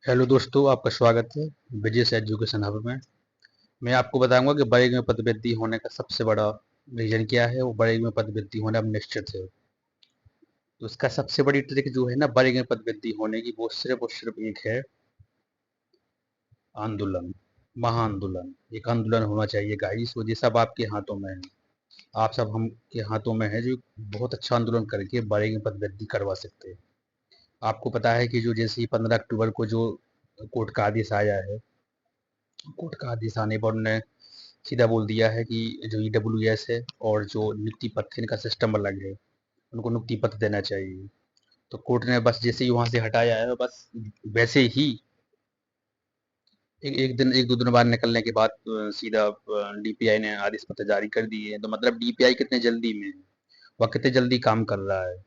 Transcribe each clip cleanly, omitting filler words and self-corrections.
Hello दोस्तों, आपका स्वागत है विजय एजुकेशन हब में। मैं आपको बताऊंगा कि बड़े में पदवृद्धि होने का सबसे बड़ा रीजन क्या है। वो बड़े में पदवृद्धि होना अब निश्चित है। तो इसका सबसे बड़ी ट्रिक जो है ना बड़े में पदवृद्धि होने की, वो सिर्फ और सिर्फ एक है, आंदोलन। महाआंदोलन, एक आंदोलन होना चाहिए गाइस। वो ये सब आपके हाथों में है। आप सब हम के हाथों में है, जो बहुत अच्छा आंदोलन करके बड़े में पदवृद्धि करवा सकते हैं। आपको पता है कि जो जैसे ही 15 अक्टूबर को जो कोर्ट का आदेश आया है, कोर्ट का आदेश आने पर उन्होंने सीधा बोल दिया है कि जो ईडब्ल्यूएस है और जो नियुक्ति पत्र, इनका सिस्टम अलग है, उनको नियुक्ति पत्र देना चाहिए। तो कोर्ट ने बस जैसे ही वहां से हटाया है, बस वैसे ही एक दो दिन बाद निकलने के बाद सीधा डीपीआई ने आदेश पत्र जारी कर दिए हैं। तो मतलब डीपीआई कितने जल्दी में है, वह कितने जल्दी काम कर रहा है।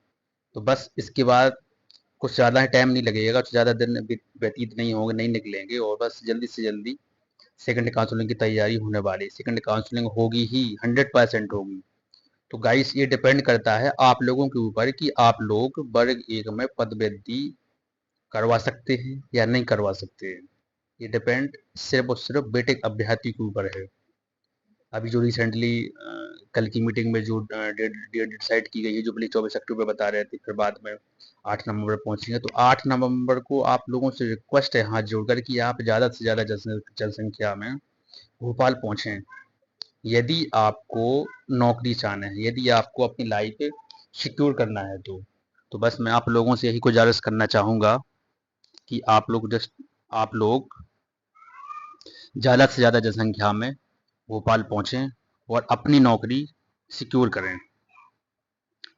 तो बस इसके बाद कुछ ज़्यादा टाइम नहीं लगेगा, कुछ ज़्यादा दिन व्यतीत नहीं होंगे, नहीं निकलेंगे, और बस जल्दी से जल्दी सेकंड काउंसलिंग की तैयारी होने वाली। सेकंड काउंसलिंग होगी ही, 100% होगी। तो गाइस, ये डिपेंड करता है आप लोगों के ऊपर कि आप लोग वर्ग एक में पदवृद्धि करवा सकते हैं या नहीं करवा सकते हैं। ये डिपेंड सिर्फ और सिर्फ बेटे अभ्यर्थी के ऊपर है। अभी जो रिसेंटली कल की मीटिंग में जो डेट डिसाइड की गई है, जो पहले 24 अक्टूबर बता रहे थे, फिर बाद में 8 नवंबर पहुंची है। तो 8 नवंबर को आप लोगों से रिक्वेस्ट है हाथ जोड़कर कि आप ज़्यादा से ज़्यादा जनसंख्या में भोपाल पहुंचें। यदि आपको नौकरी चाहना है, यदि आपको अपनी लाइफ सिक्योर करना है, तो बस मैं आप लोगों से यही गुजारिश करना चाहूँगा कि आप लोग ज़्यादा से ज़्यादा जनसंख्या में भोपाल पहुँचें और अपनी नौकरी सिक्योर करें।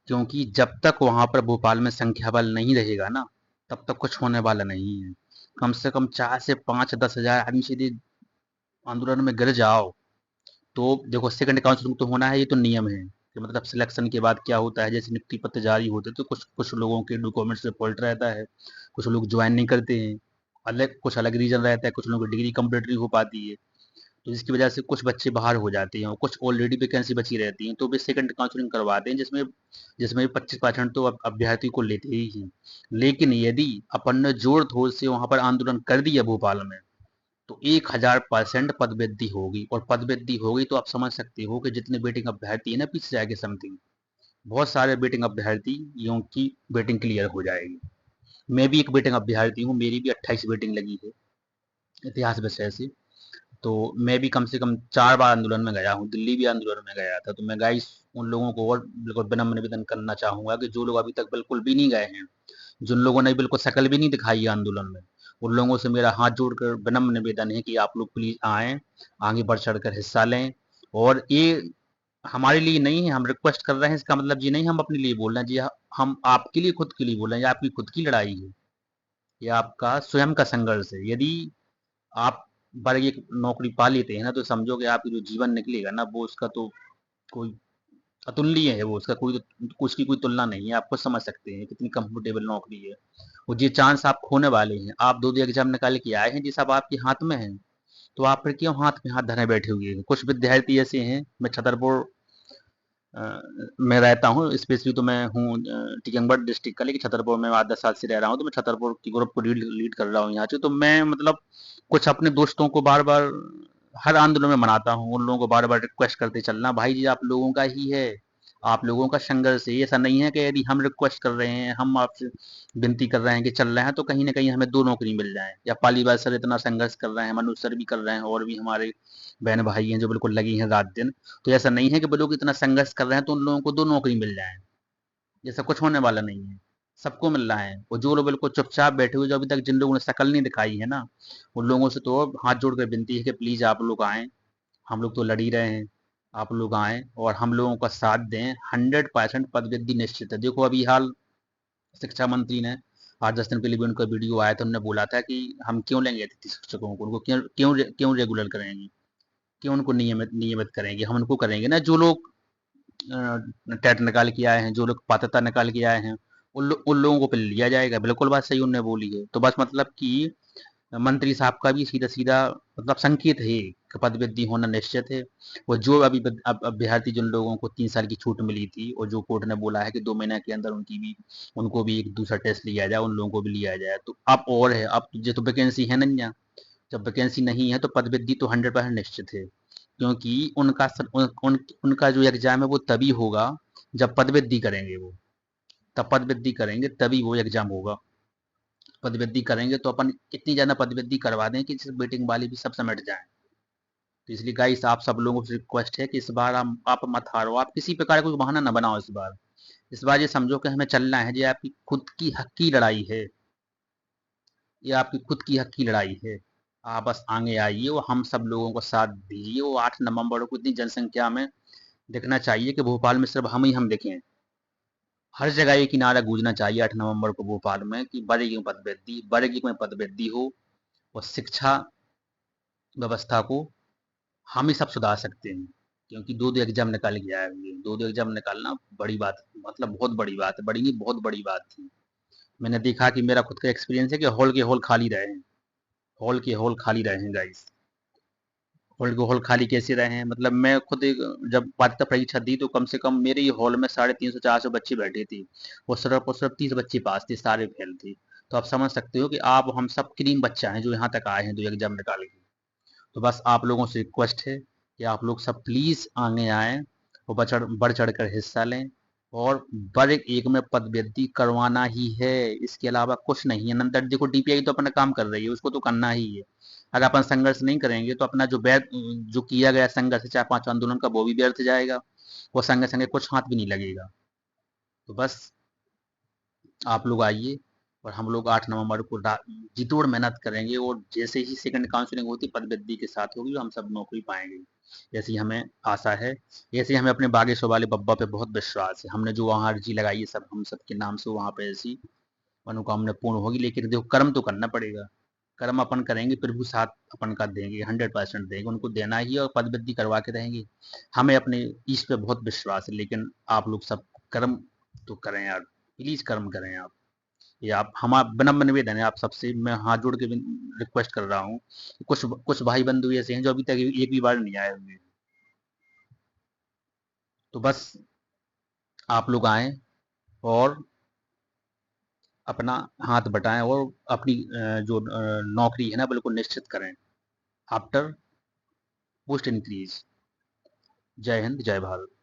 क्योंकि जब तक वहाँ पर भोपाल में संख्या बल नहीं रहेगा ना, तब तक कुछ होने वाला नहीं है। कम से कम 4 से 5 10 हज़ार आदमी सीधे आंदोलन में गिर जाओ। तो देखो, सेकंड काउंसलिंग तो होना है, ये तो नियम है कि मतलब सिलेक्शन के बाद क्या होता है, जैसे नियुक्ति पत्र जारी होते हैं तो कुछ कुछ लोगों के डॉक्यूमेंट्स में फॉल्ट रहता है, कुछ लोग ज्वाइन नहीं करते हैं, अलग कुछ अलग रीजन रहता है, कुछ लोगों की डिग्री कंप्लीट नहीं हो पाती है। तो जिसकी वजह से कुछ बच्चे बाहर हो जाते हैं और कुछ ऑलरेडी वैकेंसी बची रहती हैं, तो वे सेकंड काउंसलिंग करवाते हैं, जिसमें जिसमें 25% तो अभ्यर्थी को लेते ही हैं। लेकिन यदि अपन ने जोर तोड़ से वहां पर आंदोलन कर दिया भोपाल में, तो 1000% पदवृद्धि होगी। और पदवृद्धि होगी तो आप समझ सकते हो कि जितने वेटिंग अभ्यर्थी है ना पीछे जाके समथिंग, बहुत सारे वेटिंग अभ्यर्थियों की वेटिंग क्लियर हो जाएगी। मैं भी एक वेटिंग अभ्यर्थी हूँ, मेरी भी 28 वेटिंग लगी है इतिहास विषय से। तो मैं भी कम से कम 4 बार आंदोलन में गया हूँ, दिल्ली भी आंदोलन में गया था। तो मैं गाइस उन लोगों को और बिल्कुल विनम्र निवेदन करना चाहूंगा कि जो लोग अभी तक बिल्कुल भी नहीं गए हैं, जिन लोगों ने बिल्कुल शकल भी नहीं दिखाई है आंदोलन में, उन लोगों से मेरा हाथ जोड़कर विनम्र निवेदन है कि आप लोग प्लीज आएं, आगे बढ़ चढ़कर हिस्सा लें। और ये हमारे लिए नहीं है, हम रिक्वेस्ट कर रहे हैं, इसका मतलब ये नहीं हम अपने लिए बोल रहे हैं जी, हम आपके लिए, खुद के लिए बोल रहे हैं। ये आपकी खुद की लड़ाई है, ये आपका स्वयं का संघर्ष है। यदि आप वर्ग एक नौकरी पा लेते हैं ना, तो समझो कि आपकी जो जीवन निकलेगा ना, वो उसका तो कोई अतुलनीय है। वो उसका कोई तो उसकी कोई तुलना नहीं है। आप खुद समझ सकते हैं कितनी कंफर्टेबल नौकरी है। और ये चांस आप खोने वाले हैं। आप दो दो एग्जाम निकाल के आए हैं, ये सब आपके हाथ में है। तो आप फिर क्यों हाथ में हाथ धरे बैठे हुए हैं? कुछ विद्यार्थी ऐसे हैं, मैं छतरपुर में रहता हूँ, स्पेशली तो मैं हूँ टीकमगढ़ डिस्ट्रिक्ट का, लेकिन छतरपुर में 8 10 साल से रह रहा हूँ। तो मैं छतरपुर की ग्रुप को लीड लीड कर रहा हूँ यहाँ से। तो मैं मतलब कुछ अपने दोस्तों को बार बार हर आंदोलन में मनाता हूँ, उन लोगों को बार बार रिक्वेस्ट करते चलना, भाई जी आप लोगों का ही है, आप लोगों का संघर्ष है। ऐसा नहीं है कि यदि हम रिक्वेस्ट कर रहे हैं, हम आपसे विनती कर रहे हैं कि चल रहे हैं, तो कहीं ना कहीं हमें 2 नौकरी मिल जाए। या पालीबाग सर इतना संघर्ष कर रहे हैं, मनोज सर भी कर रहे हैं, और भी हमारे बहन भाई हैं जो बिल्कुल लगी हैं रात दिन। तो ऐसा नहीं है कि वो लोग इतना संघर्ष कर रहे हैं तो उन लोगों को 2 नौकरी मिल जाए। ऐसा कुछ होने वाला नहीं है, सबको मिल रहा है। और जो लोग बिल्कुल चुपचाप बैठे हुए, जो अभी तक जिन लोगों ने शकल नहीं दिखाई है ना, उन लोगों से तो हाथ जोड़कर विनती है कि प्लीज आप लोग आएं। हम लोग तो लड़ ही रहे हैं, आप लोग आएं और हम लोगों का साथ दें। 100% पदवृद्धि निश्चित है। देखो अभी हाल शिक्षा मंत्री ने 8 10 दिन पहले भी उनका वीडियो आया था, उन्होंने बोला था कि हम क्यों लेंगे अतिथि शिक्षकों को, उनको क्यों क्यों क्यों रेगुलर करेंगे, क्यों उनको नियमित नियमित करेंगे। हम उनको करेंगे ना, जो लोग टेट निकाल के आए हैं, जो लोग पात्रता निकाल के आए हैं, उन लोगों को पे लिया जाएगा। बिल्कुल बात सही उनने बोली है। तो बस मतलब कि मंत्री साहब का भी सीधा सीधा मतलब संकेत है पदवृद्धि होना निश्चित है। और जो अभी अब अभ्यर्थी जिन लोगों को 3 साल की छूट मिली थी और जो कोर्ट ने बोला है कि 2 महीने के अंदर उनको भी एक दूसरा टेस्ट लिया जाए, उन लोगों को भी लिया जाए, तो अब और है, अब जो तो वैकेंसी है नहीं है। जब वैकेंसी नहीं है तो पदवृद्धि तो 100% निश्चित है, क्योंकि उनका जो एग्जाम है वो तभी होगा जब पदवृद्धि करेंगे वो, तब पदवृद्धि करेंगे तभी वो एग्जाम होगा। पदवृद्धि करेंगे तो अपन इतनी ज़्यादा पदवृद्धि करवा दें कि जिस वेटिंग वाली भी सब समेट जाएं। तो इसलिए गाइस आप सब लोगों से रिक्वेस्ट है कि इस बार आप मत हारो, आप किसी प्रकार का कोई बहाना ना बनाओ इस बार। इस बार ये समझो कि हमें चलना है, ये आपकी खुद की हक की लड़ाई है, ये आपकी खुद की हक की लड़ाई है। आप बस आगे आइए और हम सब लोगों को साथ दीजिए। वो 8 नवंबर को इतनी जनसंख्या में दिखना चाहिए कि भोपाल में सिर्फ हम ही हम दिखें। हर जगह ये किनारा गूंजना चाहिए 8 नवंबर को भोपाल में कि बड़े में पदवृद्धि हो, और शिक्षा व्यवस्था को हम ही सब सुधार सकते हैं। क्योंकि दो दो एग्जाम निकाल के आए हुए, दो दो एग्जाम निकालना बड़ी बात, मतलब बहुत बड़ी बात है, बड़ी नहीं बहुत बड़ी बात थी। मैंने देखा कि मेरा खुद का एक्सपीरियंस है कि हॉल के हॉल खाली रहे हैं, हॉल के हॉल खाली रहे हैं गाइस। हॉल के हॉल खाली कैसे रहे हैं, मतलब मैं खुद जब पात्रता परीक्षा दी तो कम से कम मेरे ही हॉल में 350-400 बच्चे बैठे थे, और सिर्फ 30 बच्चे पास थे, सारे फेल थे। तो आप समझ सकते हो कि आप हम सब क्रीम बच्चा हैं जो यहाँ तक आए हैं, जो एग्जाम निकाल के। तो बस आप लोगों से रिक्वेस्ट है कि आप लोग सब प्लीज़ आगे आएँ और बढ़ चढ़ कर हिस्सा लें, और वर्ग एक में पदवृद्धि करवाना ही है, इसके अलावा कुछ नहीं है। नंतर देखो डीपीआई तो अपना काम कर रही है, उसको तो करना ही है। अगर अपन संघर्ष नहीं करेंगे तो अपना जो किया गया संघर्ष 4-5 आंदोलन का वो भी व्यर्थ जाएगा, और संगे संगे कुछ हाथ भी नहीं लगेगा। तो बस आप लोग आइए, और हम लोग 8 नवंबर को जी तोड़ मेहनत करेंगे, और जैसे ही सेकंड काउंसलिंग होती पदवृद्धि के साथ होगी हम सब नौकरी पाएंगे, ऐसी हमें आशा है। ऐसे ही हमें अपने बागेश्वर वाले बब्बा पे बहुत विश्वास है, हमने जो वहाँ अर्जी लगाई है सब हम सबके नाम से, वहाँ पे ऐसी मनोकामना पूर्ण होगी। लेकिन देखो कर्म तो करना पड़ेगा, कर्म अपन करेंगे प्रभु साथ अपन का देंगे, 100% देंगे, उनको देना ही है, और पदवृद्धि करवा के रहेंगे। हमें अपने ईश पे बहुत विश्वास है, लेकिन आप लोग सब कर्म तो करें यार, प्लीज कर्म करें आप। ये आप हमारा विनम्र निवेदन है, आप सबसे मैं हाथ जोड़ के रिक्वेस्ट कर रहा हूँ। कुछ कुछ भाई बंधु ऐसे हैं जो अभी तक एक भी बार नहीं आए हुए हैं। तो बस आप लोग आए और अपना हाथ बटाएं, और अपनी जो नौकरी है ना बिल्कुल निश्चित करें आफ्टर पोस्ट इंक्रीज। जय हिंद, जय भारत।